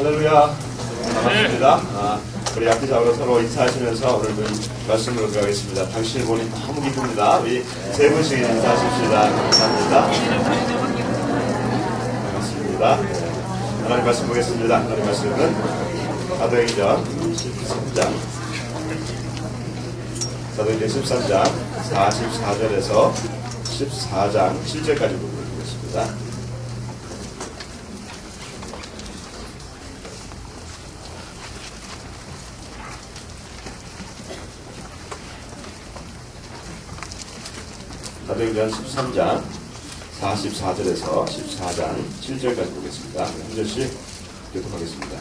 할렐루야. 반갑습니다. 우리 약기자로 서로 인사하시면서 오늘 말씀으로 들어가겠습니다. 당신을 보니 너무 기쁩니다. 우리 세 분씩 인사하십시다. 감사합니다. 반갑습니다. 하나님 말씀 보겠습니다. 하나님 말씀은 사도행전 13장 44절에서 14장 7절까지 보겠습니다. 사도행전 13장 44절에서 14장 7절까지 보겠습니다. 한 절씩 교독하겠습니다.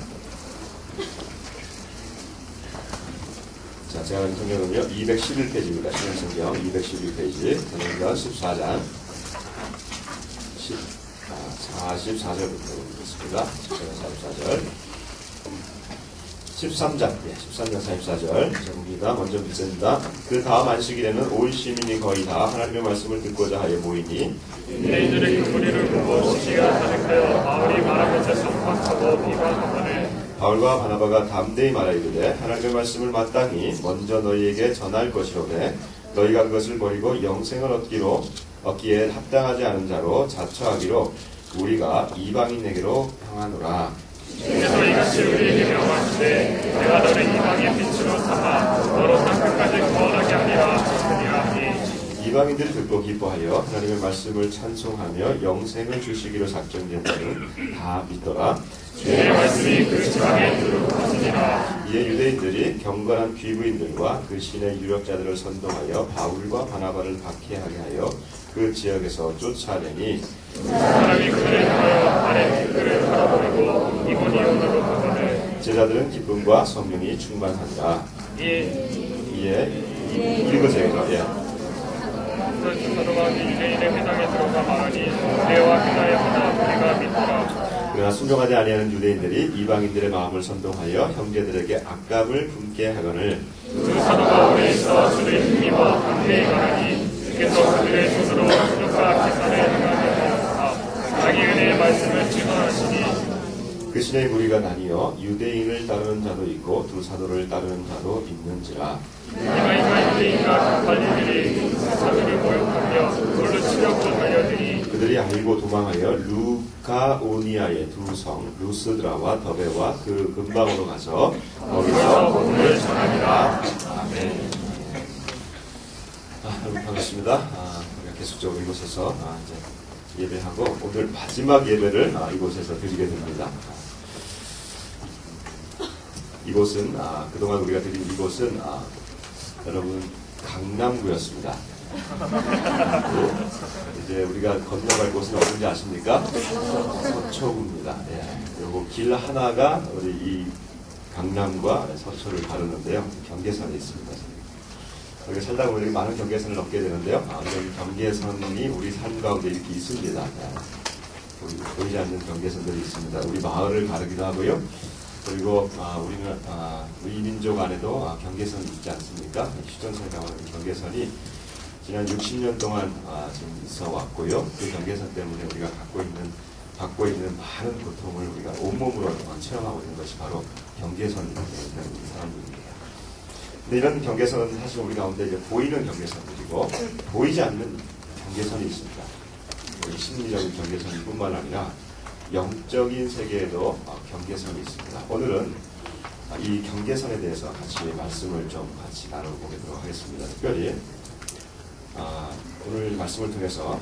자, 제가 가진 성경은요 211페이지입니다. 신약성경 211페이지 사도행전 14장 44절부터 보겠습니다. 44절 13장 44절 제목입니다. 먼저 읽습니다. 그 다음 안식일에는 온 시민이 거의 다 하나님의 말씀을 듣고자 하여 모이니 유대인들의 그 무리를 보고 시기가 가득하여 바울이 말한 것을 성박하고 비방하거늘 바울과 바나바가 담대히 말하이르되 하나님의 말씀을 마땅히 먼저 너희에게 전할 것이로되 너희가 그것을 버리고 영생을 얻기에 합당하지 않은 자로 자처하기로 우리가 이방인에게로 향하노라. 주께서 이같이 우리에게 명하시되 내가 너를 이방의 빛으로 삼아 너로 땅끝까지 구원하게 하리라 하니 이방인들이 듣고 기뻐하여 하나님의 말씀을 찬송하며 영생을 주시기로 작정된 자는 다 믿더라. 주의 말씀이 그 지방에 두루하시니라. 이에 유대인들이 경건한 귀부인들과 그 신의 유력자들을 선동하여 바울과 바나바를 박해하게 하여 그 지역에서 쫓아내니 사람이 그들을 향하여 아래 그들을 바라보고 이고니온으로 가거늘 제자들은 기쁨과 성령이 충만하니라. 이에 읽으세요. 사도가 유대인의 회당에 들어가 말하니 우리와 회당의 하나 우리가 믿더라. 그러나 순종하지 아니하는 유대인들이 이방인들의 마음을 선동하여 형제들에게 악감을 품게 하거늘 그 사도가 오래 있어 주를 힘입어 담대히 말하니 주께서 그들의 손으로 수족과 기선을 행하게 하였사 자기 은혜의 말씀을 증언하시니 그 신의 무리가 나뉘어 유대인을 따르는 자도 있고 두 사도를 따르는 자도 있는지라. 이방인과 유대인과 반발인들이 그 사도를 모욕하며 돌로 치려고 달려드니 그들이 알고 도망하여 루카오니아의 두 성 루스드라와 더베와 그 근방으로 가서 거기서 복음을 전하니라. 아멘. 여러분 반갑습니다. 우리가 계속적으로 이곳에서 이제 예배하고 오늘 마지막 예배를 이곳에서 드리게 됩니다. 이곳은 그동안 우리가 드린 이곳은 여러분 강남구였습니다. 이제 우리가 건너갈 곳은 어딘지 아십니까? 서초구입니다. 요거 길 하나가 우리 이 강남과 서초를 가르는데요. 경계선에 있습니다. 여기 살다 보면 이렇게 많은 경계선을 넘게 되는데요. 여기 경계선이 우리 삶 가운데 이렇게 있습니다. 보이지 않는 경계선들이 있습니다. 우리 마을을 가르기도 하고요. 그리고 우리는 우리 민족 안에도 경계선이 있지 않습니까? 휴전선에 가면 경계선이 지난 60년 동안 지금 있어 왔고요. 그 경계선 때문에 우리가 갖고 있는 많은 고통을 우리가 온몸으로 체험하고 있는 것이 바로 경계선입니다. 우리 사람들입니다. 근데 이런 경계선은 사실 우리 가운데 이제 보이는 경계선들이고 보이지 않는 경계선이 있습니다. 우리 심리적인 경계선뿐만 아니라 영적인 세계에도 경계선이 있습니다. 오늘은 이 경계선에 대해서 같이 말씀을 좀 같이 나눠보도록 하겠습니다. 특별히 오늘 말씀을 통해서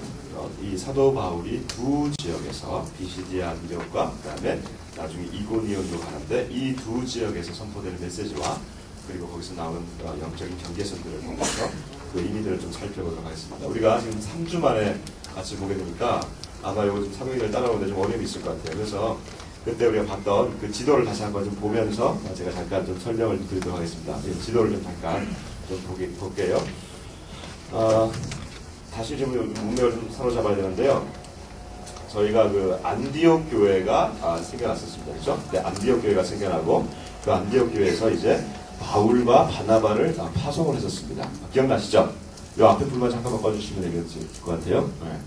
이 사도 바울이 두 지역에서 비시디아 안디옥과 그다음에 나중에 이고니온으로 가는데 이 두 지역에서 선포되는 메시지와 그리고 거기서 나오는 영적인 경계선들을 보면서 그 의미들을 좀 살펴보도록 하겠습니다. 우리가 지금 3주 만에 같이 보게 되니까 아마 이거 좀 사도행전을 따라오는데 좀 어려움이 있을 것 같아요. 그래서 그때 우리가 봤던 그 지도를 다시 한번 좀 보면서 제가 잠깐 좀 설명을 드리도록 하겠습니다. 지도를 좀 잠깐 좀 볼게요. 다시 좀 문맥을 좀 사로잡아야 되는데요. 저희가 그 안디옥 교회가 생겨났었습니다. 그렇죠? 네, 안디옥 교회가 생겨나고 그 안디옥 교회에서 이제 바울과 바나바를 파송을 했었습니다. 기억나시죠? 이 앞에 불만 잠깐만 꺼주시면 되겠을 것 같아요. 네.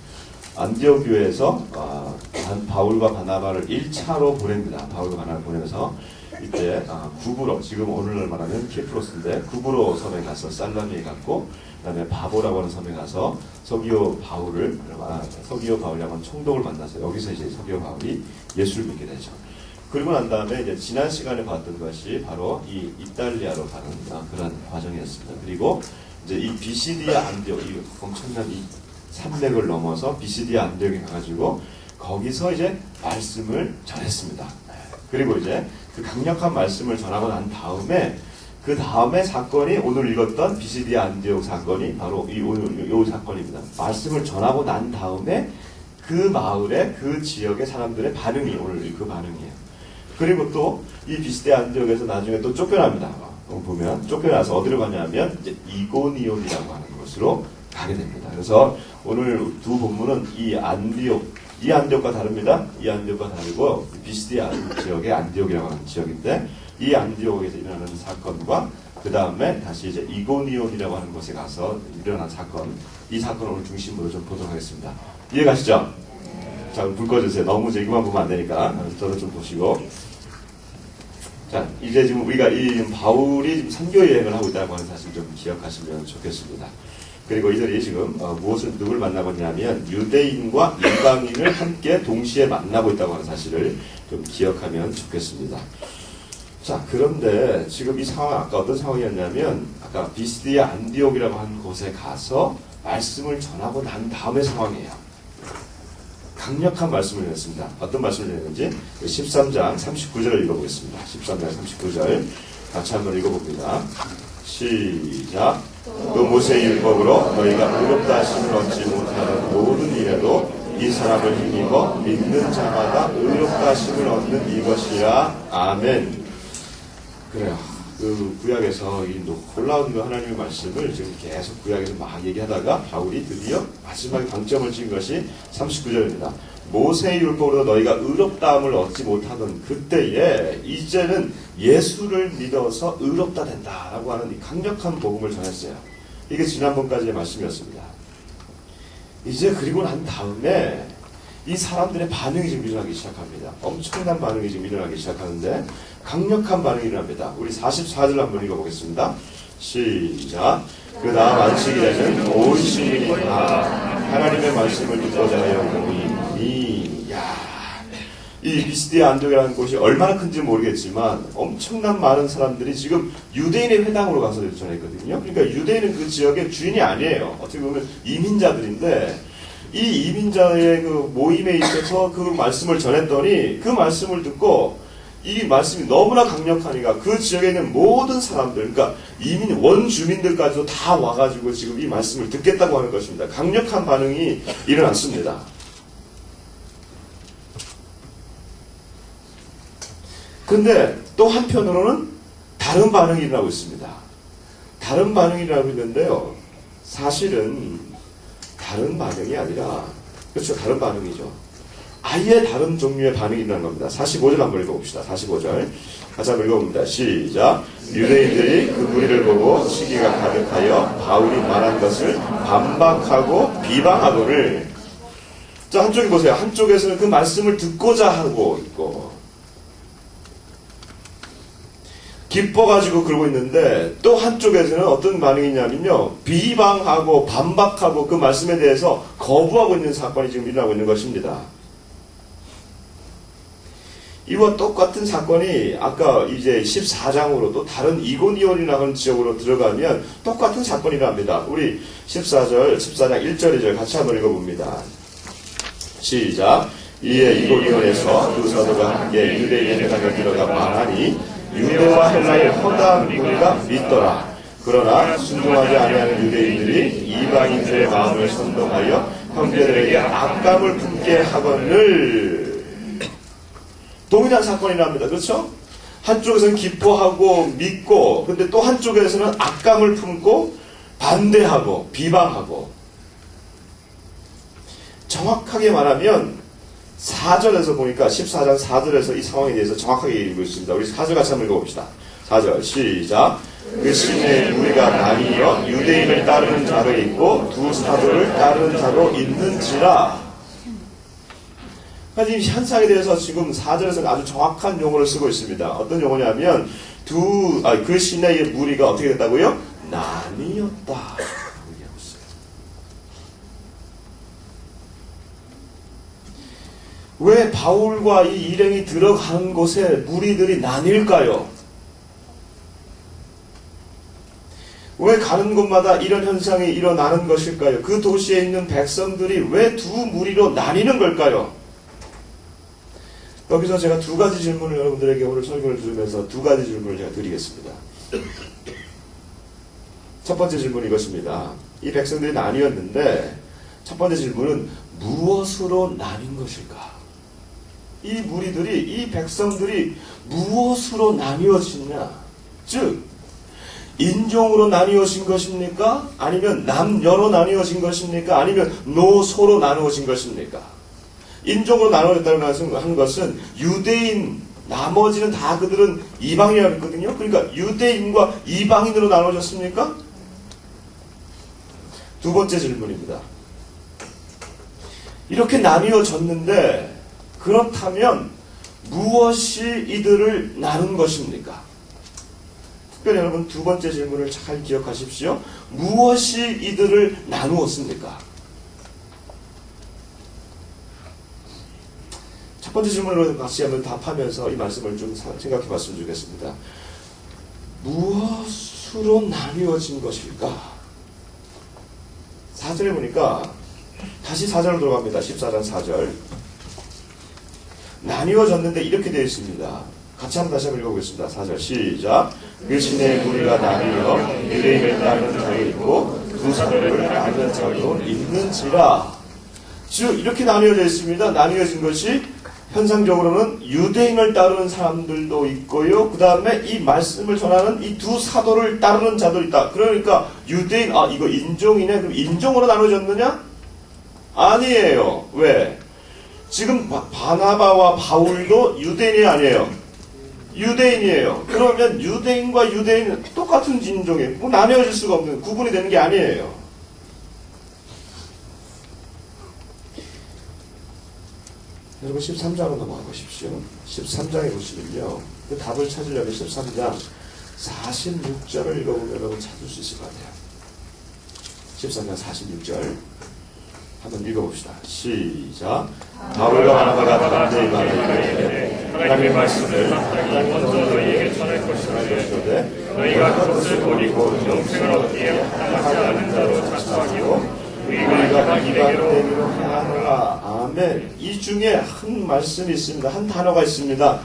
안디옥 교회에서 바울과 바나바를 1차로 보냅니다. 바울과 바나바를 보내면서 이때 구브로, 지금 오늘날 말하는 키프로스인데 구브로 섬에 가서 살라미에 갔고, 그다음에 바보라고 하는 섬에 가서 서기오 바울이라고 하는 총독을 만나서 여기서 이제 서기오 바울이 예수를 믿게 되죠. 그리고 난 다음에 이제 지난 시간에 봤던 것이 바로 이 이탈리아로 가는 그런 과정이었습니다. 그리고 이제 이 비시디아 안디옥, 이 엄청난 이 산맥을 넘어서 비시디아 안디옥에 가가지고 거기서 이제 말씀을 전했습니다. 그리고 이제 그 강력한 말씀을 전하고 난 다음에 그 다음에 사건이 오늘 읽었던 비시디아 안디옥 사건이 바로 오늘 이 사건입니다. 말씀을 전하고 난 다음에 그 마을의 그 지역의 사람들의 반응이 오늘 그 반응이에요. 그리고 또 이 비시디아 안디옥에서 나중에 또 쫓겨납니다. 보면 쫓겨나서 어디로 가냐면 이제 이고니온이라고 하는 곳으로 가게 됩니다. 그래서 오늘 두 본문은 이 안디옥과 다릅니다. 이 안디옥과 다르고 비시디아 지역의 안디옥이라고 하는 지역인데 이 안디옥에서 일어나는 사건과 그 다음에 다시 이제 이고니온이라고 하는 곳에 가서 일어난 사건, 이 사건을 오늘 중심으로 좀 보도록 하겠습니다. 이해가시죠? 자, 불 꺼주세요. 너무 이것만 보면 안 되니까 저도 좀 보시고. 자, 이제 지금 우리가 이 바울이 지금 선교 여행을 하고 있다고 하는 사실 좀 기억하시면 좋겠습니다. 그리고 이들이 지금 누굴 만나고 있냐면 유대인과 이방인을 함께 동시에 만나고 있다고 하는 사실을 좀 기억하면 좋겠습니다. 자, 그런데 지금 이 상황 아까 어떤 상황이었냐면 아까 비시디아 안디옥이라고 하는 곳에 가서 말씀을 전하고 난 다음의 상황이에요. 강력한 말씀을 드렸습니다. 어떤 말씀을 드렸는지 13장 39절을 읽어보겠습니다. 13장 39절 같이 한번 읽어봅니다. 시작. 또 모세의 율법으로 너희가 의롭다 하심을 얻지 못하는 모든 일에도 이 사람을 힘입어 믿는 자마다 의롭다 하심을 얻는 이것이라. 아멘. 그래요. 그 구약에서 이 놀라운 그 하나님의 말씀을 지금 계속 구약에서 막 얘기하다가 바울이 드디어 마지막에 방점을 찍은 것이 39절입니다. 모세의 율법으로 너희가 의롭다함을 얻지 못하던 그때에 이제는 예수를 믿어서 의롭다 된다라고 하는 이 강력한 복음을 전했어요. 이게 지난번까지의 말씀이었습니다. 이제 그리고 난 다음에 이 사람들의 반응이 지금 일어나기 시작합니다. 엄청난 반응이 지금 일어나기 시작하는데 강력한 반응이 일어납니다. 우리 44절 한번 읽어보겠습니다. 시작. 그 다음 안식일에는 온 시민이 다 하나님의 말씀을 듣고자 하였더니 이 비시디아 안디옥이라는 곳이 얼마나 큰지 모르겠지만 엄청난 많은 사람들이 지금 유대인의 회당으로 가서 전했거든요. 그러니까 유대인은 그 지역의 주인이 아니에요. 어떻게 보면 이민자들인데 이 이민자의 그 모임에 있어서 그 말씀을 전했더니 그 말씀을 듣고 이 말씀이 너무나 강력하니까 그 지역에 있는 모든 사람들, 그러니까 원주민들까지도 다 와가지고 지금 이 말씀을 듣겠다고 하는 것입니다. 강력한 반응이 일어났습니다. 근데 또 한편으로는 다른 반응이 일어나고 있습니다. 다른 반응이 일어나고 있는데요. 사실은 다른 반응이 아니라, 그렇죠. 다른 반응이죠. 아예 다른 종류의 반응이 일어난 겁니다. 45절 한번 읽어봅시다. 45절. 같이 한번 읽어봅니다. 시작. 유대인들이 그 무리를 보고 시기가 가득하여 바울이 말한 것을 반박하고 비방하고를. 자, 한쪽에 보세요. 한쪽에서는 그 말씀을 듣고자 하고 있고, 기뻐가지고 그러고 있는데 또 한쪽에서는 어떤 반응이냐면요. 비방하고 반박하고 그 말씀에 대해서 거부하고 있는 사건이 지금 일어나고 있는 것입니다. 이와 똑같은 사건이 아까 이제 14장으로 또 다른 이고니온이라고 하는 지역으로 들어가면 똑같은 사건이 일어납니다. 우리 14장 1절 2절 같이 한번 읽어봅니다. 시작. 이에 이고니온에서 두 사도가 함께 유대인의 회당에 들어가 말하니 유대와 헬라의 허다한 무리가 믿더라. 그러나 순종하지 아니하는 유대인들이 이방인들의 마음을 선동하여 형제들에게 악감을 품게 하거늘. 동일한 사건이 납니다. 그렇죠? 한쪽에서는 기뻐하고 믿고, 근데 또 한쪽에서는 악감을 품고 반대하고 비방하고. 정확하게 말하면 4절에서 보니까 14장 4절에서 이 상황에 대해서 정확하게 얘기하고 있습니다. 우리 4절 같이 한번 읽어봅시다. 4절 시작. 그 시내에 우리가 나뉘어 유대인을 따르는 자로 있고 두 사도를 따르는 자로 있는지라. 하지만 이 현상에 대해서 지금 4절에서 아주 정확한 용어를 쓰고 있습니다. 어떤 용어냐면 그 시내의 무리가 어떻게 됐다고요? 나뉘었다. 얘기하고 있어요. 왜 바울과 이 일행이 들어간 곳에 무리들이 나뉠까요? 왜 가는 곳마다 이런 현상이 일어나는 것일까요? 그 도시에 있는 백성들이 왜 두 무리로 나뉘는 걸까요? 여기서 제가 두 가지 질문을 여러분들에게 오늘 설교를 들으면서 두 가지 질문을 제가 드리겠습니다. 첫 번째 질문은 이것입니다. 이 백성들이 나뉘었는데 첫 번째 질문은 무엇으로 나뉜 것일까? 이 무리들이, 이 백성들이 무엇으로 나뉘어지냐? 즉 인종으로 나뉘어진 것입니까? 아니면 남녀로 나뉘어진 것입니까? 아니면 노소로 나누어진 것입니까? 인종으로 나누어졌다는 하는 것은 유대인, 나머지는 다 그들은 이방인이라고 했거든요. 그러니까 유대인과 이방인으로 나누어졌습니까? 두 번째 질문입니다. 이렇게 나뉘어졌는데 그렇다면 무엇이 이들을 나눈 것입니까? 특별히 여러분 두 번째 질문을 잘 기억하십시오. 무엇이 이들을 나누었습니까? 첫 번째 질문으로 같이 한번 답하면서 이 말씀을 좀 생각해 봤으면 좋겠습니다. 무엇으로 나뉘어진 것일까? 4절에 보니까 다시 4절로 들어갑니다. 14장 4절. 나뉘어졌는데 이렇게 되어 있습니다. 같이 한번 다시 한번 읽어보겠습니다. 4절 시작. 그 시내의 무리가 나뉘어 유대인을 따르는 자도 있고 두 사도를 따르는 자도 있는지라. 즉 이렇게 나뉘어져 있습니다. 나뉘어진 것이 현상적으로는 유대인을 따르는 사람들도 있고요. 그 다음에 이 말씀을 전하는 이 두 사도를 따르는 자도 있다. 그러니까 유대인, 이거 인종이네. 그럼 인종으로 나눠졌느냐? 아니에요. 왜? 지금 바나바와 바울도 유대인이 아니에요. 유대인이에요. 그러면 유대인과 유대인은 똑같은 인종이에요. 뭐 나뉘어질 수가 없는, 구분이 되는 게 아니에요. 여러분 13장으로 넘어가 보십시오. 13장에 보시면요. 그 답을 찾으려면 13장 46절을 읽어보면 여러분 찾을 수 있을 것 같아요. 13장 46절 한번 읽어봅시다. 시작. 바울과 바나바가 담대히 말하기를 하나님의 말씀을 마땅히 먼저 너희에게 전할 것이되 너희가 그것을 버리고 영생을 얻기에 합당하지 않은 자로 자처하기로 우리가 이방대로 하노라. 아멘. 이 중에 한 말씀이 있습니다. 한 단어가 있습니다.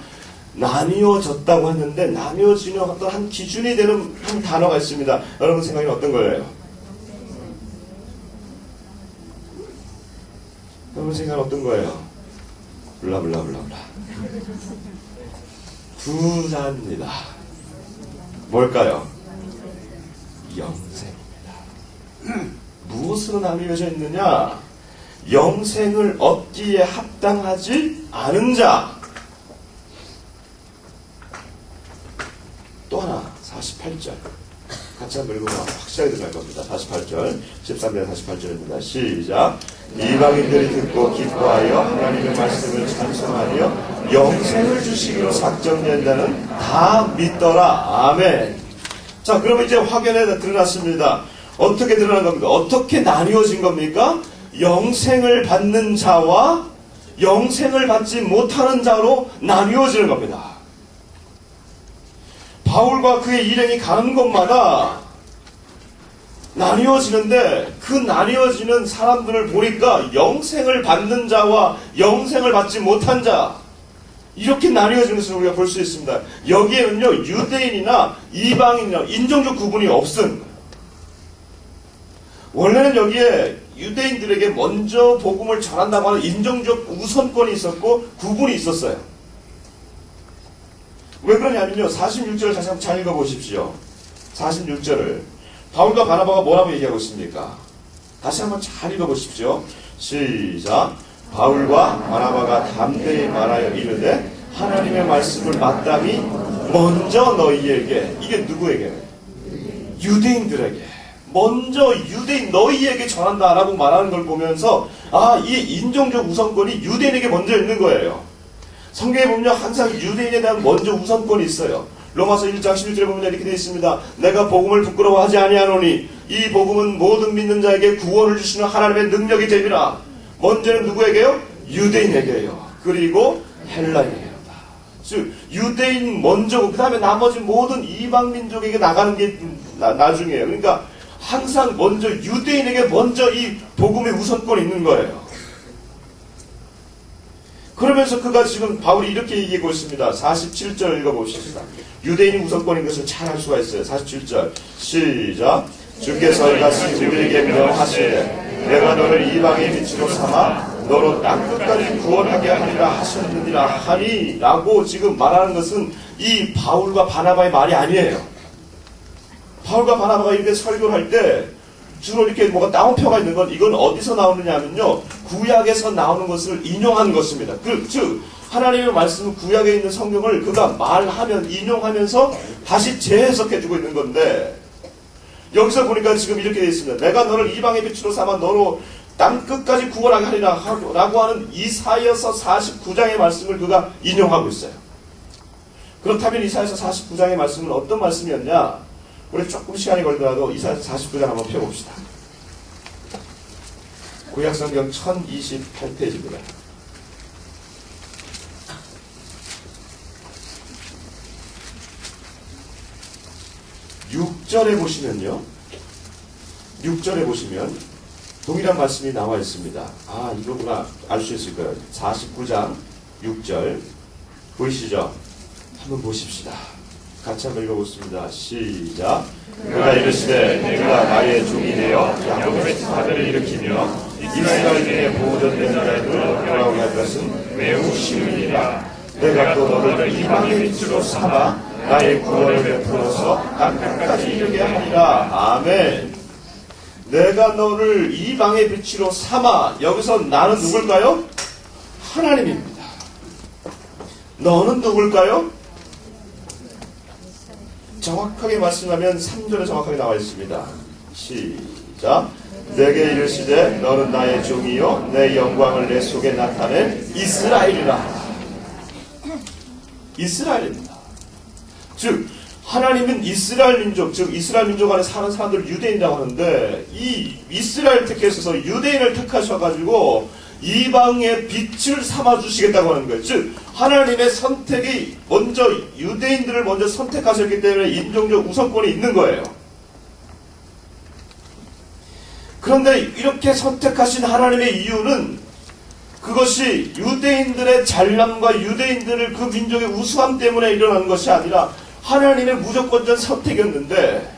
나뉘어졌다고 했는데 나뉘어지는 어떤 한 기준이 되는 한 단어가 있습니다. 여러분 생각이 어떤 거예요? 여러분 생각은 어떤 거예요? 블라블라블라블라. 부자입니다. 뭘까요? 영생입니다. 무엇으로 나뉘어져 있느냐? 영생을 얻기에 합당하지 않은 자. 또 하나 48절 같이 한번 읽으면 확실하게 들어갈 겁니다. 48절 13절 48절입니다. 시작. 이방인들이 듣고 기뻐하여 하나님의 말씀을 찬송하며 영생을 주시기로 작정된 자는 다 믿더라. 아멘. 자, 그러면 이제 확연히 드러났습니다. 어떻게 드러난 겁니까? 어떻게 나뉘어진 겁니까? 영생을 받는 자와 영생을 받지 못하는 자로 나뉘어지는 겁니다. 바울과 그의 일행이 가는 곳마다 나뉘어지는데 그 나뉘어지는 사람들을 보니까 영생을 받는 자와 영생을 받지 못한 자, 이렇게 나뉘어지는 것을 우리가 볼 수 있습니다. 여기에는요, 유대인이나 이방인이나 인종적 구분이 없음. 원래는 여기에 유대인들에게 먼저 복음을 전한다고 하는 인종적 우선권이 있었고 구분이 있었어요. 왜 그러냐면요, 46절을 다시 한번 잘 읽어보십시오. 46절을 바울과 바나바가 뭐라고 얘기하고 있습니까? 다시 한번 잘 읽어보십시오. 시작. 바울과 바나바가 담대히 말하여 이르되 하나님의 말씀을 마땅히 먼저 너희에게, 이게 누구에게? 유대인들에게 먼저 유대인 너희에게 전한다라고 말하는 걸 보면서 이 인종적 우선권이 유대인에게 먼저 있는 거예요. 성경에 보면 항상 유대인에 대한 먼저 우선권이 있어요. 로마서 1장 11절에 보면 이렇게 되어 있습니다. 내가 복음을 부끄러워하지 아니하노니 이 복음은 모든 믿는 자에게 구원을 주시는 하나님의 능력이 됨이라. 먼저는 누구에게요? 유대인에게요. 그리고 헬라인에게요. 즉 유대인 먼저고 그 다음에 나머지 모든 이방 민족에게 나가는 게 나중이에요. 그러니까 항상 먼저 유대인에게 먼저 이 복음의 우선권이 있는 거예요. 그러면서 그가 지금 바울이 이렇게 얘기하고 있습니다. 47절 읽어봅시다. 유대인이 우선권인 것을 잘 알 수가 있어요. 47절 시작. 주께서 이같이 우리에게 명하시되 내가 너를 이방의 빛으로 삼아 너로 땅끝까지 구원하게 하리라 하셨느니라 하니 라고 지금 말하는 것은 이 바울과 바나바의 말이 아니에요. 바울과 바나바가 이렇게 설교를 할 때 주로 이렇게 뭐가 따옴표가 있는 건 이건 어디서 나오느냐 하면요. 구약에서 나오는 것을 인용한 것입니다. 즉 하나님의 말씀은 구약에 있는 성경을 그가 말하면 인용하면서 다시 재해석해주고 있는 건데 여기서 보니까 지금 이렇게 되어 있습니다. 내가 너를 이방의 빛으로 삼아 너로 땅끝까지 구원하게 하리라 라고 하는 이사야서 49장의 말씀을 그가 인용하고 있어요. 그렇다면 이사야서 49장의 말씀은 어떤 말씀이었냐? 우리 조금 시간이 걸리더라도 이사야서 49장 한번 펴봅시다. 구약성경 1028페이지입니다. 6절에 보시면요. 6절에 보시면 동일한 말씀이 나와 있습니다. 이거구나 알 수 있을 거예요. 49장 6절 보이시죠? 한번 보십시다. 같이 한번 읽어보겠습니다. 시작. 그가 이르시되 내가 나의 종이 되어 야곱의 자들을 일으키며 이스라엘 중에 보존된 자들을 돌아오게 할 것은 매우 쉬운 일이라. 내가 또 너를 이방의 빛으로 삼아 나의 구원을 베풀어서 땅끝까지 이르게 하리라. 아멘. 내가 너를 이방의 빛으로 삼아. 여기서 나는 누굴까요? 하나님입니다. 너는 누굴까요? 정확하게 말씀하면 3절에 정확하게 나와 있습니다. 시작. 내게 이르시되 너는 나의 종이요 내 영광을 내 속에 나타낸 이스라엘이라. 이스라엘입니다. 즉 하나님은 이스라엘 민족, 즉 이스라엘 민족 안에 사는 사람들을 유대인이라고 하는데 이 이스라엘 택해서 유대인을 택하셔가지고 이방의 빛을 삼아주시겠다고 하는 거예요. 즉 하나님의 선택이 먼저 유대인들을 먼저 선택하셨기 때문에 인종적 우선권이 있는 거예요. 그런데 이렇게 선택하신 하나님의 이유는 그것이 유대인들의 잘남과 유대인들을 그 민족의 우수함 때문에 일어나는 것이 아니라 하나님의 무조건적 선택이었는데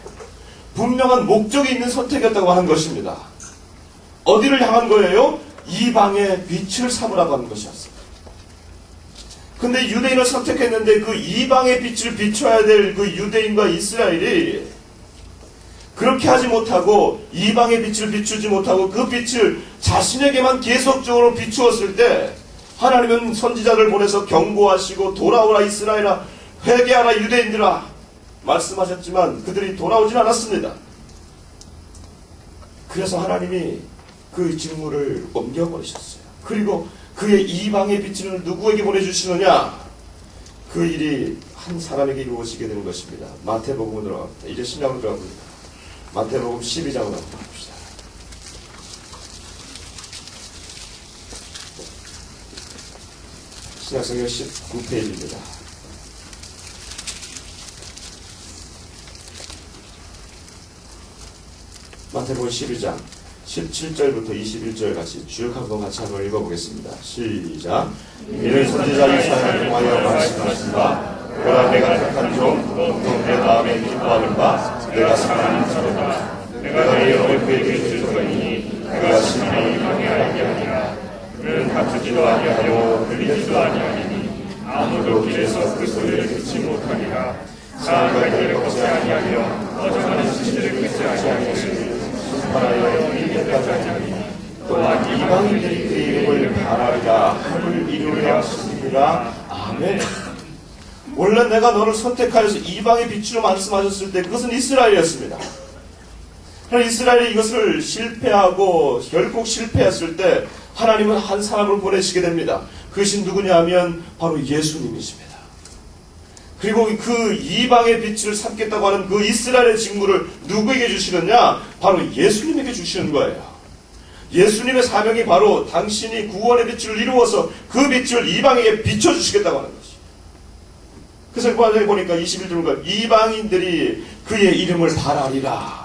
분명한 목적이 있는 선택이었다고 하는 것입니다. 어디를 향한 거예요? 이방의 빛을 삼으라고 하는 것이었어요. 근데 유대인을 선택했는데 그 이방의 빛을 비춰야 될 그 유대인과 이스라엘이 그렇게 하지 못하고 이방의 빛을 비추지 못하고 그 빛을 자신에게만 계속적으로 비추었을 때 하나님은 선지자를 보내서 경고하시고 돌아오라 이스라엘아 회개하라 유대인들아 말씀하셨지만 그들이 돌아오진 않았습니다. 그래서 하나님이 그 직무를 옮겨버리셨어요. 그리고 그의 이방의 빛을 누구에게 보내주시느냐? 그 일이 한 사람에게 이루어지게 되는 것입니다. 마태복음으로 들어갑니다. 이제 신약으로 들어갑니다. 마태복음 12장으로 한번 봅시다. 신약성경 19페이지입니다. 마태복음 12장 17절부터 21절 같이 쭉 한번 읽어보겠습니다. 시작. 이는 선지자 이사야를 통하여 말씀하신 바 그러나 내가 택한 종 내 마음에 기뻐하는 바 내가 사랑하는 자로다. 내가 내 영을 그에게 줄 터이니 그가 심히 방해하게 하리라. 그는 다투지도 아니하며 들리지도 아니하리니 아무도 길에서 그 소리를 듣지 못하리라. 사람과 길을 걷지 아니하며 어정하는 신들을 긋지 아니하리니 심판하여 이기까지 하리니 또한 이방인들이 그 이름을 바라리라 하늘 이루려 하시니라. 아멘. 원래 내가 너를 선택하여서 이방의 빛으로 말씀하셨을 때 그것은 이스라엘이었습니다. 그러나 이스라엘이 이것을 실패하고 결국 실패했을 때 하나님은 한 사람을 보내시게 됩니다. 그것이 누구냐 하면 바로 예수님이십니다. 그리고 그 이방의 빛을 삼겠다고 하는 그 이스라엘의 직무를 누구에게 주시느냐? 바로 예수님에게 주시는 거예요. 예수님의 사명이 바로 당신이 구원의 빛을 이루어서 그 빛을 이방에게 비춰주시겠다고 하는 것이에요. 그래서 그 안에 보니까 21절 보니까 이방인들이 그의 이름을 바라리라.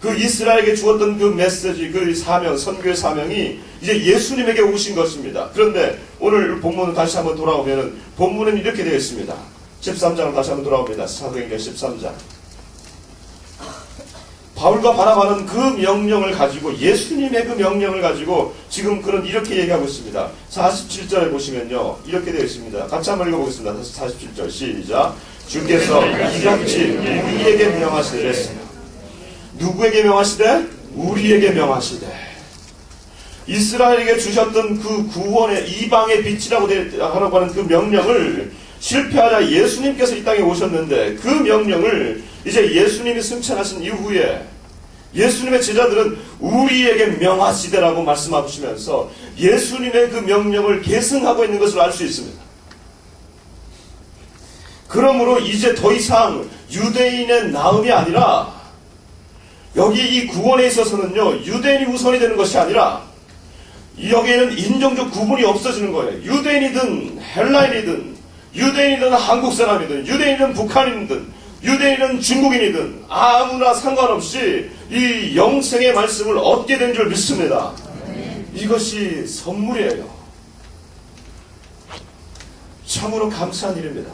그 이스라엘에게 주었던 그 메시지, 그 사명, 선교의 사명이 이제 예수님에게 오신 것입니다. 그런데 오늘 본문을 다시 한번 돌아오면 본문은 이렇게 되어 있습니다. 13장으로 다시 한번 돌아옵니다. 사도행전 13장. 바울과 바나바는 그 명령을 가지고, 예수님의 그 명령을 가지고 지금 그런 이렇게 얘기하고 있습니다. 47절에 보시면요, 이렇게 되어 있습니다. 같이 한번 읽어보겠습니다. 47절 시작. 주께서 이같이 우리에게 명하시되, 누구에게 명하시되? 우리에게 명하시되. 이스라엘에게 주셨던 그 구원의 이방의 빛이라고 하라고 하는 그 명령을 실패하자 예수님께서 이 땅에 오셨는데, 그 명령을 이제 예수님이 승천하신 이후에 예수님의 제자들은 우리에게 명하시되라고 말씀하시면서 예수님의 그 명령을 계승하고 있는 것을 알 수 있습니다. 그러므로 이제 더 이상 유대인의 나음이 아니라, 여기 이 구원에 있어서는요, 유대인이 우선이 되는 것이 아니라 여기에는 인종적 구분이 없어지는 거예요. 유대인이든 헬라인이든, 유대인이든 한국 사람이든, 유대인이든 북한인이든, 유대인이든 중국인이든 아무나 상관없이 이 영생의 말씀을 얻게 된 줄 믿습니다. 이것이 선물이에요. 참으로 감사한 일입니다.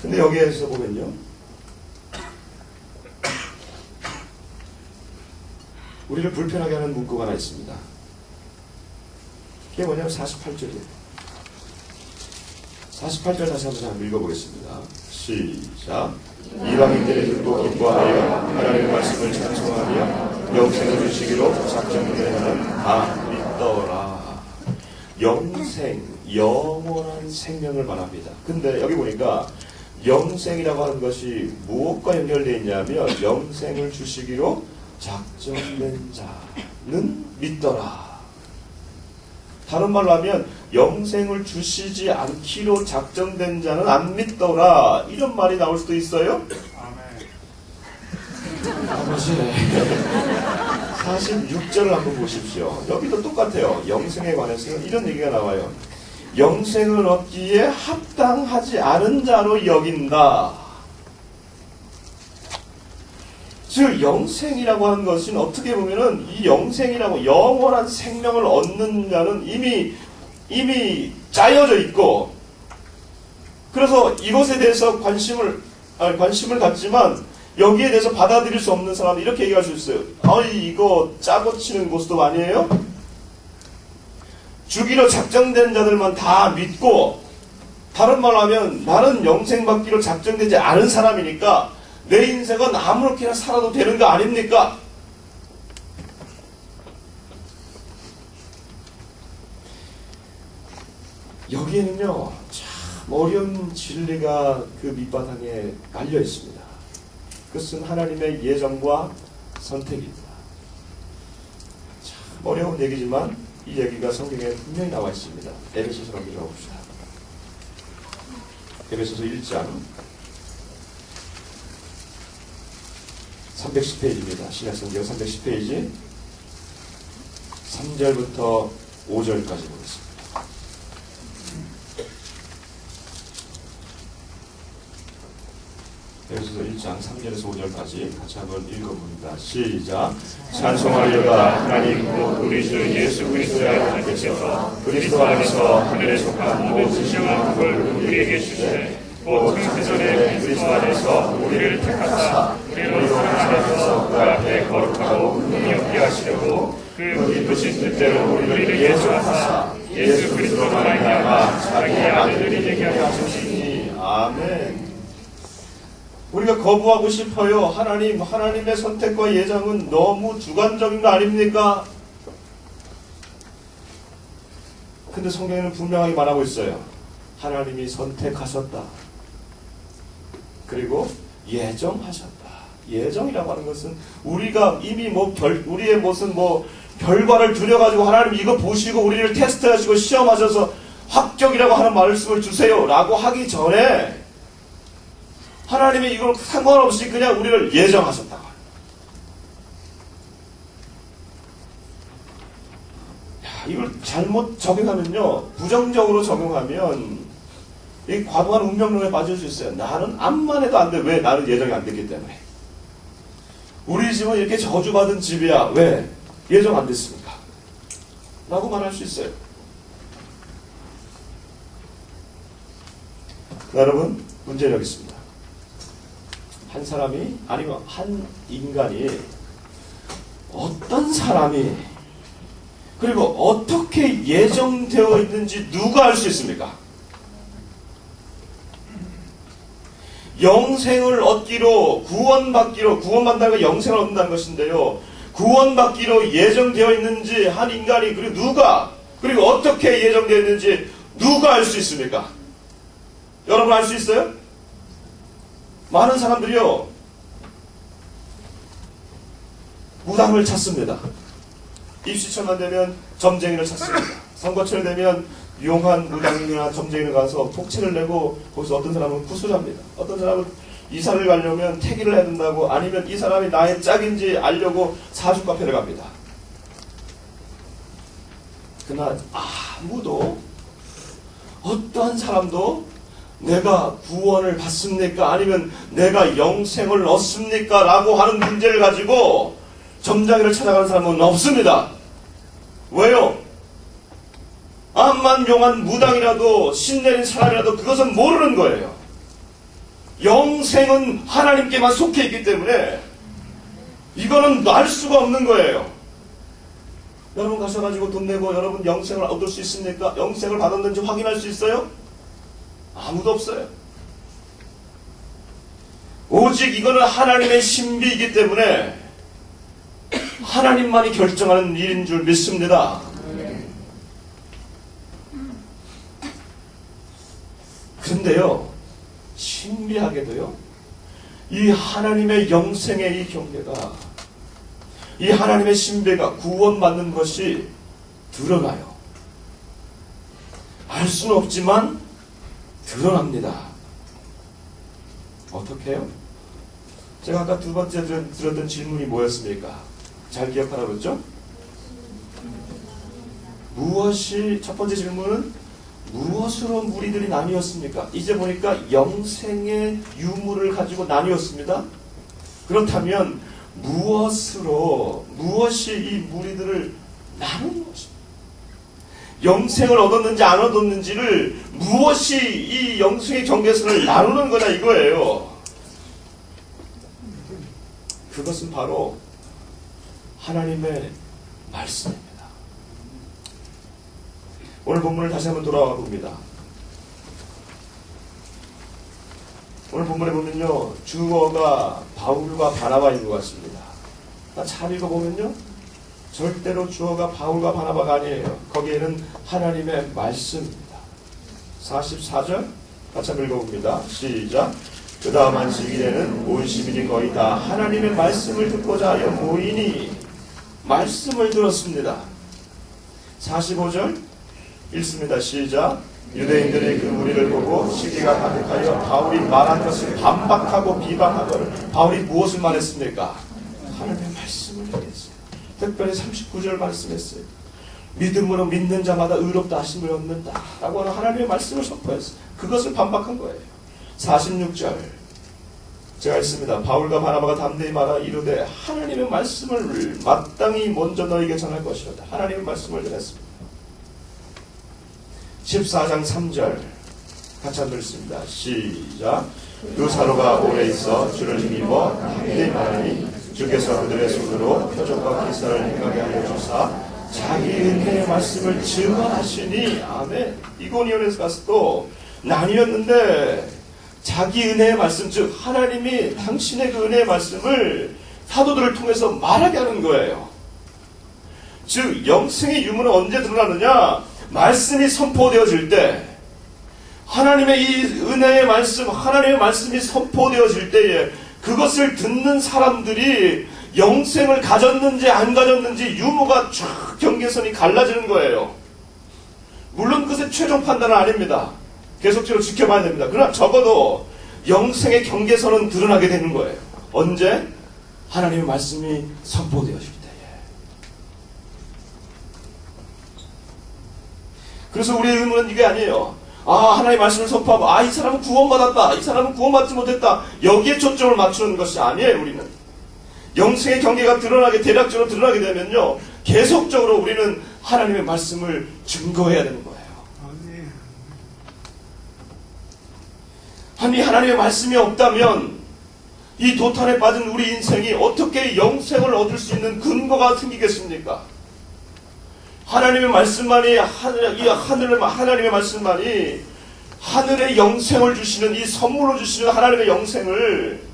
근데 여기에서 보면요, 우리를 불편하게 하는 문구가 하나 있습니다. 그게 뭐냐면 48절이에요. 48절 다시 한번 읽어보겠습니다. 시작. 이방인들이 듣고 기뻐하여 하나님의 말씀을 찬송하며 영생을 주시기로 작정된 자는 다 믿더라. 영생, 영원한 생명을 말합니다. 근데 여기 보니까 영생이라고 하는 것이 무엇과 연결되어 있냐면, 영생을 주시기로 작정된 자는 믿더라. 다른 말로 하면 영생을 주시지 않기로 작정된 자는 안 믿더라, 이런 말이 나올 수도 있어요. 아버지 46절을 한번 보십시오. 여기도 똑같아요. 영생에 관해서 이런 얘기가 나와요. 영생을 얻기에 합당하지 않은 자로 여긴다. 즉 영생이라고 하는 것은 어떻게 보면은, 이 영생이라고 영원한 생명을 얻는 자는 이미 짜여져 있고, 그래서 이것에 대해서 관심을 갖지만 여기에 대해서 받아들일 수 없는 사람은 이렇게 얘기할 수 있어요. 아니 이거 짜고 치는 고스톱 아니에요? 주기로 작정된 자들만 다 믿고, 다른 말로 하면 나는 영생 받기로 작정되지 않은 사람이니까 내 인생은 아무렇게나 살아도 되는 거 아닙니까? 여기에는요, 참 어려운 진리가 그 밑바탕에 깔려 있습니다. 그것은 하나님의 예정과 선택입니다. 참 어려운 얘기지만 이 얘기가 성경에 분명히 나와 있습니다. 에베소서 한번 읽어봅시다. 에베소서 1장 310페이지입니다. 신약성경 310페이지 3절부터 5절까지 보겠습니다. 에베소서 1장 3절에서 5절까지 같이 한번 읽어봅니다. 시작. 찬송하려다 하나님 곧 우리 주 예수 그리스도의 하나님께서 그리스도 안에서 하늘에 속한 모든 신령한 복을 우리에게 주시되, 곧 창세전에 그리스도 안에서 우리를 택하사 우리로 하나님 안에서 그 앞에 거룩하고 흠이 없게 하시려고 그 기쁘신 뜻대로 우리를 예정하사 예수 그리스도로 말미암아 자기의 아들들이 되게 하셨으니. 아멘. 우리가 거부하고 싶어요. 하나님의 선택과 예정은 너무 주관적인 거 아닙니까? 근데 성경에는 분명하게 말하고 있어요. 하나님이 선택하셨다. 그리고 예정하셨다. 예정이라고 하는 것은 우리가 이미 우리의 무슨 결과를 두려가지고 하나님 이거 보시고 우리를 테스트하시고 시험하셔서 합격이라고 하는 말씀을 주세요 라고 하기 전에 하나님이 이걸 상관없이 그냥 우리를 예정하셨다고. 이걸 잘못 적용하면요, 부정적으로 적용하면 이 과도한 운명론에 빠질 수 있어요. 나는 암만 해도 안 돼. 왜? 나는 예정이 안 됐기 때문에. 우리 집은 이렇게 저주받은 집이야. 왜? 예정 안 됐습니까? 라고 말할 수 있어요. 여러분, 문제는 여기 있습니다. 한 사람이, 아니면 한 인간이, 어떤 사람이, 그리고 어떻게 예정되어 있는지 누가 알 수 있습니까? 영생을 얻기로, 구원받다는 건 영생을 얻는다는 것인데요. 구원받기로 예정되어 있는지 한 인간이, 그리고 누가, 그리고 어떻게 예정되어 있는지 누가 알 수 있습니까? 여러분 알 수 있어요? 많은 사람들이요, 무당을 찾습니다. 입시철만 되면 점쟁이를 찾습니다. 선거철 되면 유용한 무당이나 점쟁이를 가서 복채를 내고, 거기서 어떤 사람은 구슬합니다. 어떤 사람은 이사를 가려면 태기를 해야 된다고, 아니면 이 사람이 나의 짝인지 알려고 사주 카페를 갑니다. 그러나 아무도, 어떠한 사람도 내가 구원을 받습니까? 아니면 내가 영생을 얻습니까? 라고 하는 문제를 가지고 점장이를 찾아가는 사람은 없습니다. 왜요? 암만 용한 무당이라도 신내린 사람이라도 그것은 모르는 거예요. 영생은 하나님께만 속해 있기 때문에 이거는 알 수가 없는 거예요. 여러분 가셔가지고 돈 내고 여러분 영생을 얻을 수 있습니까? 영생을 받았는지 확인할 수 있어요? 아무도 없어요. 오직 이거는 하나님의 신비이기 때문에 하나님만이 결정하는 일인 줄 믿습니다. 그런데요, 신비하게도요, 이 하나님의 영생의 이 경계가, 이 하나님의 신비가 구원받는 것이 드러나요. 알 수는 없지만 드러납니다. 어떻게 해요? 제가 아까 두 번째 들었던 질문이 뭐였습니까? 잘 기억하라고 그랬죠? 첫 번째 질문은 무엇으로 무리들이 나뉘었습니까? 이제 보니까 영생의 유무를 가지고 나뉘었습니다. 그렇다면 무엇이 이 무리들을 나누는 것입니다. 영생을 얻었는지 안 얻었는지를 무엇이 이 영생의 경계선을 나누는 거냐 이거예요. 그것은 바로 하나님의 말씀입니다. 오늘 본문을 다시 한번 돌아와 봅니다. 오늘 본문에 보면요, 주어가 바울과 바나바인 것 같습니다. 잘 읽어보면요, 절대로 주어가 바울과 바나바가 아니에요. 거기에는 하나님의 말씀입니다. 44절 같이 한번 읽어봅니다. 시작. 그 다음 안식일에는 온 시민이 거의 다 하나님의 말씀을 듣고자 하여 모이니 말씀을 들었습니다. 45절 읽습니다. 시작. 유대인들이 그 무리를 보고 시기가 가득하여 바울이 말한 것을 반박하고 비방하거늘. 바울이 무엇을 말했습니까? 하나님의 말씀을 얘기했어요. 특별히 39절 말씀했어요. 믿음으로 믿는 자마다 의롭다 하심을 얻는다 라고 하는 하나님의 말씀을 선포했어요. 그것을 반박한 거예요. 46절 제가 읽습니다. 바울과 바나바가 담대히 말하 이르되 하나님의 말씀을 마땅히 먼저 너에게 전할 것이로다. 하나님의 말씀을 전했습니다. 14장 3절 같이 한번 읽습니다. 시작. 두 사도가 오래 있어 주를 힘입어 담대히 말하니 주께서 그들의 손으로 표적과 기사를 행하게 하여 주사 자기 은혜의 말씀을 증언하시니. 아멘. 이고니온에서 가서 또 나뉘었는데 자기 은혜의 말씀, 즉 하나님이 당신의 그 은혜의 말씀을 사도들을 통해서 말하게 하는 거예요. 즉 영생의 유무는 언제 드러나느냐? 말씀이 선포되어질 때, 하나님의 이 은혜의 말씀, 하나님의 말씀이 선포되어질 때에 그것을 듣는 사람들이 영생을 가졌는지 안 가졌는지 유무가 쫙 경계선이 갈라지는 거예요. 물론 그것의 최종 판단은 아닙니다. 계속적으로 지켜봐야 됩니다. 그러나 적어도 영생의 경계선은 드러나게 되는 거예요. 언제? 하나님의 말씀이 선포되어질 때에. 그래서 우리의 의문은 이게 아니에요. 하나님의 말씀을 선포하고 이 사람은 구원받았다, 이 사람은 구원받지 못했다, 여기에 초점을 맞추는 것이 아니에요. 우리는 영생의 경계가 드러나게, 대략적으로 드러나게 되면요, 계속적으로 우리는 하나님의 말씀을 증거해야 되는 거예요. 아니, 하나님의 말씀이 없다면 이 도탄에 빠진 우리 인생이 어떻게 영생을 얻을 수 있는 근거가 생기겠습니까? 하나님의 말씀만이, 하나님의 말씀만이 하늘의 영생을 주시는, 이 선물로 주시는 하나님의 영생을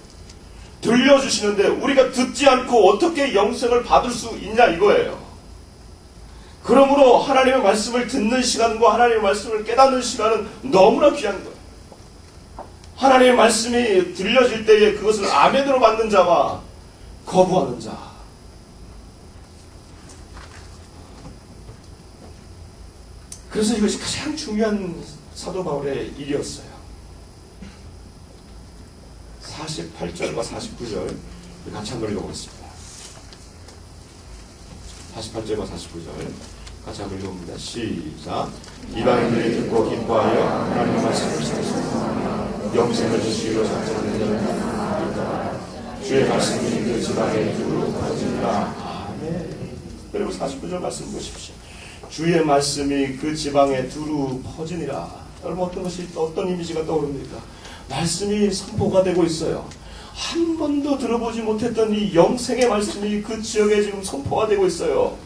들려주시는데 우리가 듣지 않고 어떻게 영생을 받을 수 있냐 이거예요. 그러므로 하나님의 말씀을 듣는 시간과 하나님의 말씀을 깨닫는 시간은 너무나 귀한 거예요. 하나님의 말씀이 들려질 때에 그것을 아멘으로 받는 자와 거부하는 자. 그래서 이것이 가장 중요한 사도 바울의 일이었어요. 48절과 49절 같이 한번 읽어보겠습니다. 48절과 49절 같이 한번 읽어봅니다. 시작. 이방인들이 듣고 기뻐하여 하나님의 말씀을 듣고 영생을 주시기로 작정된 자는 주의 말씀이 그 지방에 두루 퍼지니라. 아멘. 그리고 49절 말씀 보십시오. 주의 말씀이 그 지방에 두루 퍼지니라. 여러분, 어떤 이미지가 떠오릅니까? 말씀이 선포가 되고 있어요. 한 번도 들어보지 못했던 이 영생의 말씀이 그 지역에 지금 선포가 되고 있어요.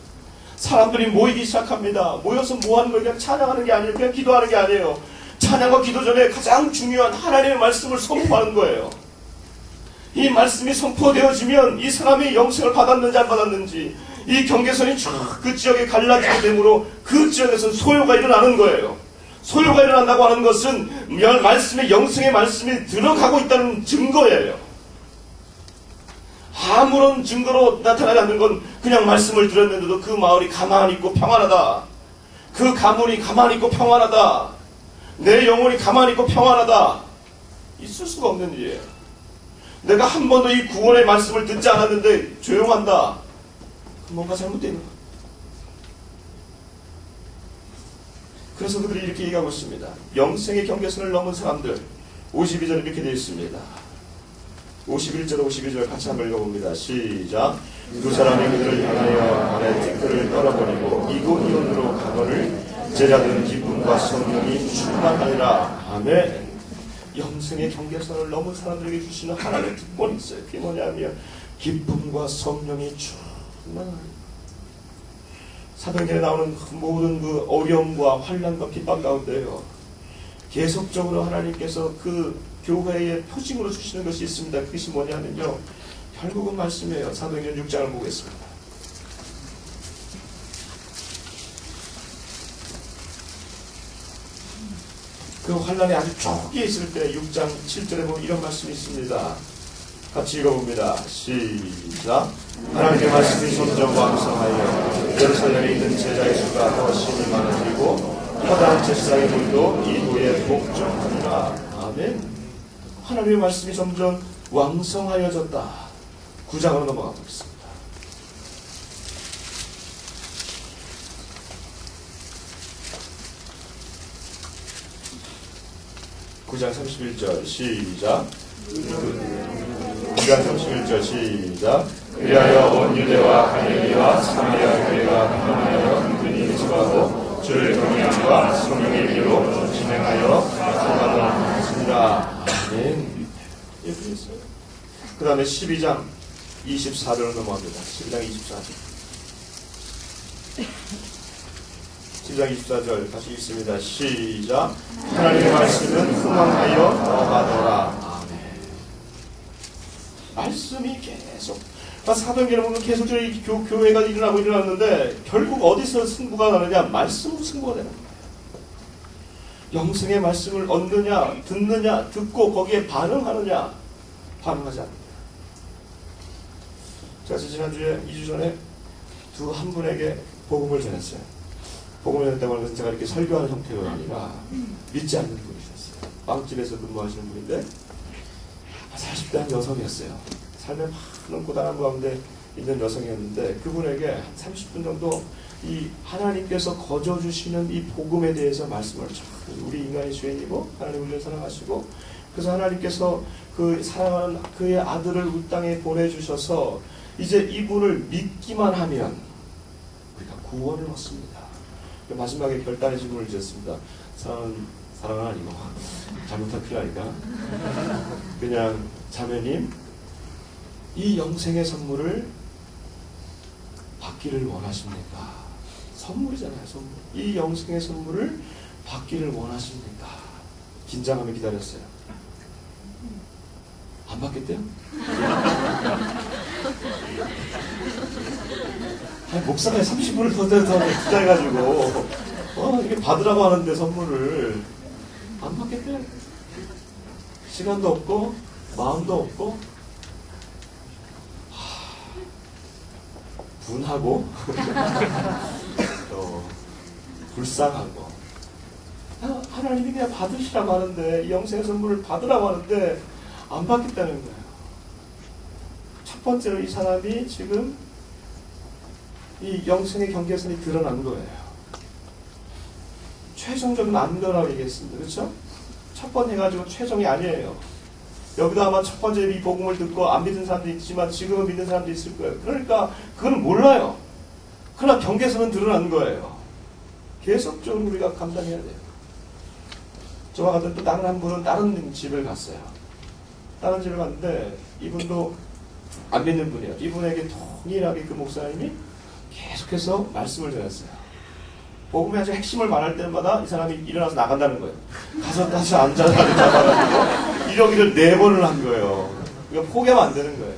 사람들이 모이기 시작합니다. 모여서 뭐 하는 거예요? 그냥 찬양하는 게 아니에요. 그냥 기도하는 게 아니에요. 찬양과 기도 전에 가장 중요한 하나님의 말씀을 선포하는 거예요. 이 말씀이 선포되어지면 이 사람이 영생을 받았는지 안 받았는지 이 경계선이 쫙 그 지역에 갈라지게 되므로 그 지역에서 소요가 일어나는 거예요. 소요가 일어난다고 하는 것은 말씀의 영생의 말씀이 들어가고 있다는 증거예요. 아무런 증거로 나타나지 않는 건 그냥 말씀을 들었는데도 그 마을이 가만히 있고 평안하다, 그 가문이 가만히 있고 평안하다, 내 영혼이 가만히 있고 평안하다, 있을 수가 없는 일이에요. 내가 한 번도 이 구원의 말씀을 듣지 않았는데 조용한다, 뭔가 잘못되어 있는 거예요. 그래서 그들이 이렇게 얘기하고 있습니다. 영생의 경계선을 넘은 사람들. 52절에 이렇게 되어 있습니다. 51절 52절 같이 한번 읽어봅니다. 시작. 두 사람이 그들을 향하여 발에 티끌을 떨어버리고 이곳이온으로 가거를 제자들은 기쁨과 성령이 충만하니라. 아멘. 영생의 경계선을 넘은 사람들에게 주시는 하나님의 특권이 있어요. 그게 뭐냐면 기쁨과 성령이 충만하니라. 사도행전에 나오는 모든 그 어려움과 환난과 핍박 가운데요, 계속적으로 하나님께서 그 교회의 표징으로 주시는 것이 있습니다. 그것이 뭐냐면요, 결국은 말씀이에요. 사도행전 6장을 보겠습니다. 그 환난이 아주 초기에 있을 때 6장 7절에 보면 이런 말씀이 있습니다. 같이 읽어봅니다. 시작. 하나님의 말씀이 점점 왕성하여 예루살렘에 있는 제자의 수가 더 심히 많아지고 커다란 제사장의 물도 이 도에 복종하니라. 아멘. 하나님의 말씀이 점점 왕성하여졌다. 9장으로 넘어가 보겠습니다. (9장 31절) 시작. 9장 31절 시작. 그리하여 온 유대와 갈릴리와 사마리아 교회가 흥하여 은근히 기뻐하고 주를 경외함과 성령의 비로 진행하여 살아나갔습니다. 아멘. 이렇게 있어요. 그 다음에 12장 24절로 넘어갑니다. 12장 24절. 12장 24절 다시 읽습니다. 시작. 하나님의 말씀은 흥왕하여 더하더라. 말씀이 계속, 사도행전에 보면 계속적으로 교회가 일어났는데 결국 어디서 승부가 나느냐? 말씀으로 승부가 되는 거예요. 영생의 말씀을 얻느냐, 듣느냐, 듣고 거기에 반응하느냐, 반응하지 않느냐. 제가 지난주에 2주 전에 한 분에게 복음을 전했어요. 복음을 전했다고 하는 것은 제가 이렇게 설교하는 형태가 아니라 믿지 않는 분이셨어요. 빵집에서 근무하시는 분인데 40대 한 여성이었어요. 삶에 많은 고단한 가운데 있는 여성이었는데 그분에게 한 30분 정도 이 하나님께서 거저주시는 이 복음에 대해서 말씀을 우리 인간이 죄인이고 하나님 우리를 사랑하시고 그래서 하나님께서 그 사랑하는 그의 아들을 이 땅에 보내주셔서 이제 이분을 믿기만 하면 우리가 구원을 얻습니다. 마지막에 결단의 질문을 드렸습니다. 사랑은 아니고 잘못하면 큰일 나니까 그냥 자매님 이 영생의 선물을 받기를 원하십니까? 선물이잖아요. 선물. 이 영생의 선물을 받기를 원하십니까? 긴장하며 기다렸어요. 안 받겠대요? 아니, 목사가 30분을 더 투자해가지고 이게 받으라고 하는데 선물을 안 받겠대요? 시간도 없고 마음도 없고 분하고 불쌍하고 하나님이 그냥 받으시라고 하는데 이 영생의 선물을 받으라고 하는데 안 받겠다는 거예요. 첫 번째로 이 사람이 지금 이 영생의 경계선이 드러난 거예요. 최종적인 안도라고 얘기했습니다. 그렇죠? 첫 번 해가지고 최종이 아니에요. 여기도 아마 첫 번째 이 복음을 듣고 안 믿는 사람도 있지만 지금은 믿는 사람도 있을 거예요. 그러니까 그건 몰라요. 그러나 경계선은 드러난 거예요. 계속적으로 우리가 감당해야 돼요. 저와 같은 또 다른 한 분은 다른 집을 갔어요. 다른 집을 갔는데 이분도 안 믿는 분이에요. 이분에게 동일하게 그 목사님이 계속해서 말씀을 전했어요. 복음의 아주 핵심을 말할 때마다 이 사람이 일어나서 나간다는 거예요. 가서 다시 앉아서 잡아가지고 이러기를 4번을 한 거예요. 그러니까 포기하면 안 되는 거예요.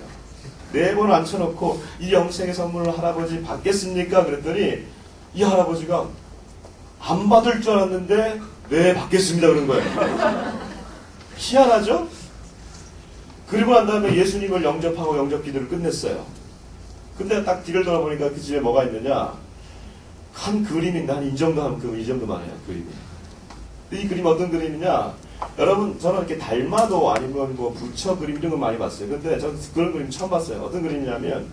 4번을 앉혀놓고 이 영생의 선물을 할아버지 받겠습니까? 그랬더니 이 할아버지가 안 받을 줄 알았는데 네 받겠습니다 그런 거예요. 희한하죠? 그리고 난 다음에 예수님을 영접하고 영접 기도를 끝냈어요. 근데 딱 뒤를 돌아보니까 그 집에 뭐가 있느냐, 한 그림인데 한 이 정도만 해요 그림이. 근데 이 그림 어떤 그림이냐, 여러분 저는 이렇게 달마도 아니면 뭐 부처 그림 이런 거 많이 봤어요. 근데 저는 그런 그림 처음 봤어요. 어떤 그림이냐면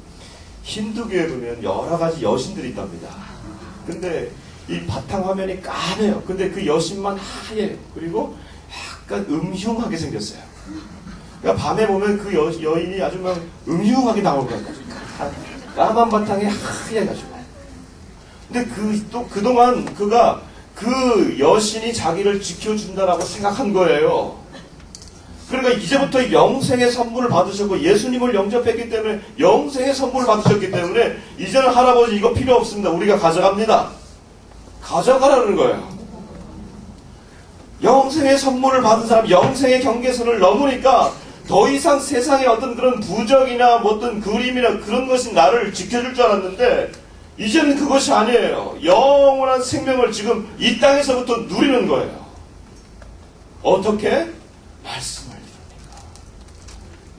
힌두교에 보면 여러 가지 여신들이 있답니다. 근데 이 바탕 화면이 까매요. 근데 그 여신만 하얘요. 그리고 약간 음흉하게 생겼어요. 그러니까 밤에 보면 그 여인이 아주 막 음흉하게 나올 거예요. 까만 바탕에 하얘가지고. 근데 그동안 그가 그 여신이 자기를 지켜준다라고 생각한 거예요. 그러니까 이제부터 영생의 선물을 받으셨고 예수님을 영접했기 때문에 영생의 선물을 받으셨기 때문에 이제는 할아버지 이거 필요 없습니다. 우리가 가져갑니다. 가져가라는 거예요. 영생의 선물을 받은 사람, 영생의 경계선을 넘으니까 더 이상 세상의 어떤 그런 부적이나 뭐 어떤 그림이나 그런 것이 나를 지켜줄 줄 알았는데 이제는 그것이 아니에요. 영원한 생명을 지금 이 땅에서부터 누리는 거예요. 어떻게? 말씀을 들으니까.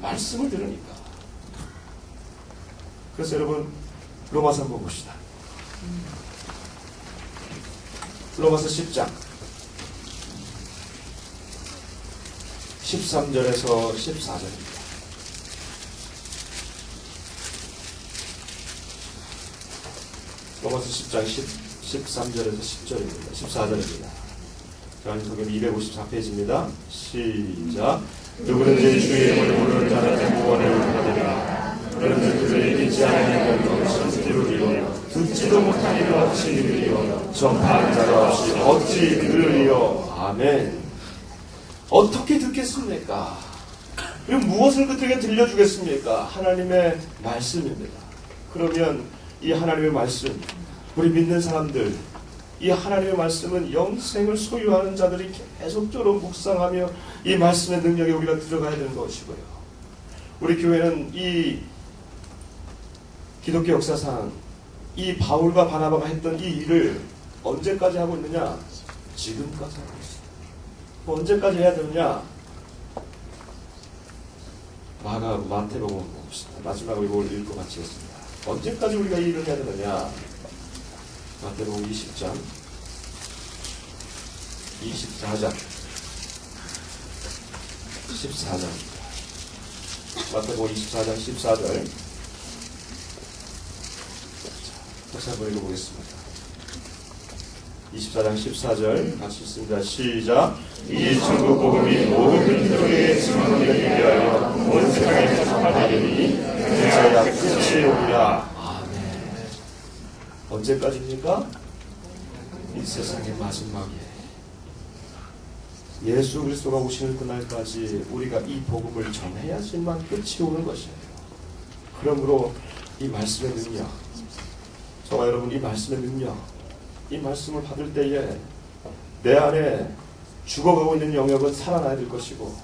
말씀을 들으니까. 그래서 여러분 로마서 한번 봅시다. 로마서 10장 13절에서 14절입니다. 로마서 10장 13절에서 10절입니다. 14절입니다. 저는 성경 254페이지입니다. 시작. 누구든지 주의 이름을 부르는 자는 구원을 받으리라. 그런즉 그들이 믿지 아니하는 것은 이루리요 듣지도 못한 이를 어찌 이루리요 전파하는 자가 없이 어찌 들으리요. 아멘. 어떻게 듣겠습니까? 그럼 무엇을 그들에게 들려주겠습니까? 하나님의 말씀입니다. 그러면 이 하나님의 말씀, 우리 믿는 사람들, 이 하나님의 말씀은 영생을 소유하는 자들이 계속적으로 묵상하며 이 말씀의 능력에 우리가 들어가야 되는 것이고요. 우리 교회는 이 기독교 역사상 이 바울과 바나바가 했던 이 일을 언제까지 하고 있느냐? 지금까지 하고 있습니다. 언제까지 해야 되느냐? 마태복음 좋습니다. 마지막으로 이걸 읽고 마치겠습니다. 언제까지 우리가 이 일을 해야 되느냐? 마태복음 20장 24장 14장 마태복음 24장 14절 다시 한번 읽어보겠습니다. 24장 14절 같이 읽습니다. 시작. 이 천국 복음이 모든 민족에게 증언되기 위하여 온 세상에 전파되리니 그제야 끝이 오리라. 아멘. 언제까지입니까? 이 세상의 마지막에 예수 그리스도가 오시는 그날까지 우리가 이 복음을 전해야지만 끝이 오는 것이에요. 그러므로 이 말씀의 능력, 저와 여러분 이 말씀의 능력, 이 말씀을 받을 때에 내 안에 죽어가고 있는 영역은 살아나야 될 것이고,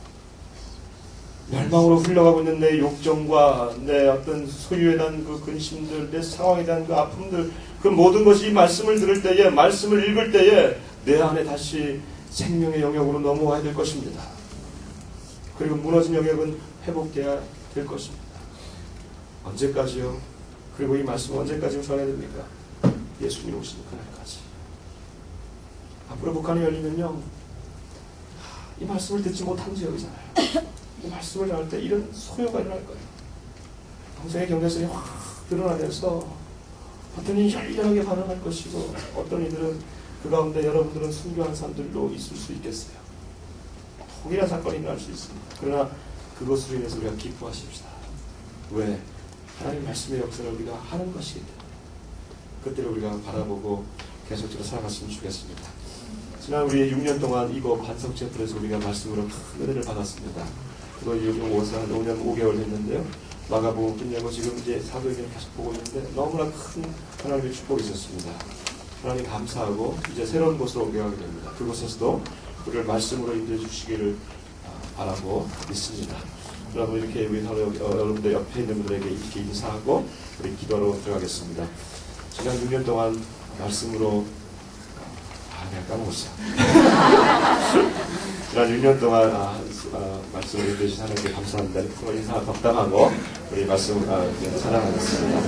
멸망으로 흘러가고 있는 내 욕정과 내 어떤 소유에 대한 그 근심들, 내 상황에 대한 그 아픔들, 그 모든 것이 이 말씀을 들을 때에, 말씀을 읽을 때에 내 안에 다시 생명의 영역으로 넘어와야 될 것입니다. 그리고 무너진 영역은 회복돼야 될 것입니다. 언제까지요? 그리고 이 말씀은 언제까지 전해야 됩니까? 예수님 오시는 그날까지. 앞으로 북한이 열리면요, 이 말씀을 듣지 못한 지역이잖아요. 이 말씀을 전할 때 이런 소요가 일어날 거예요. 평생의 경계선이 확 드러나면서 어떤 이는 열렬하게 반응할 것이고, 어떤 이들은 그 가운데 여러분들은 순교한 사람들도 있을 수 있겠어요. 통일한 사건이 일어날 수 있습니다. 그러나 그것으로 인해서 우리가 기뻐하십시다. 왜? 하나님 말씀의 역사를 우리가 하는 것이기 때문에. 그때를 우리가 바라보고 계속적으로 살아갔으면 좋겠습니다. 지난 우리 6년 동안 이거 반석체플에서 우리가 말씀으로 큰 은혜를 받았습니다. 그거 요즘 5년 5개월 됐는데요. 마가복음 끝내고 지금 이제 사도행전을 계속 보고 있는데 너무나 큰 하나님의 축복이 있었습니다. 하나님 감사하고 이제 새로운 곳으로 옮겨가게 됩니다. 그곳에서도 우리를 말씀으로 인도해 주시기를 바라고 있습니다. 여러분 이렇게 우리 여러분들 옆에 있는 분들에게 이렇게 인사하고 우리 기도로 들어가겠습니다. 지난 6년 동안 말씀으로 내가 까먹었어. 지난 6년 동안 말씀을 인도해 주신 하나님께 감사합니다. 인사 덕담하고 우리 말씀 사랑하겠습니다.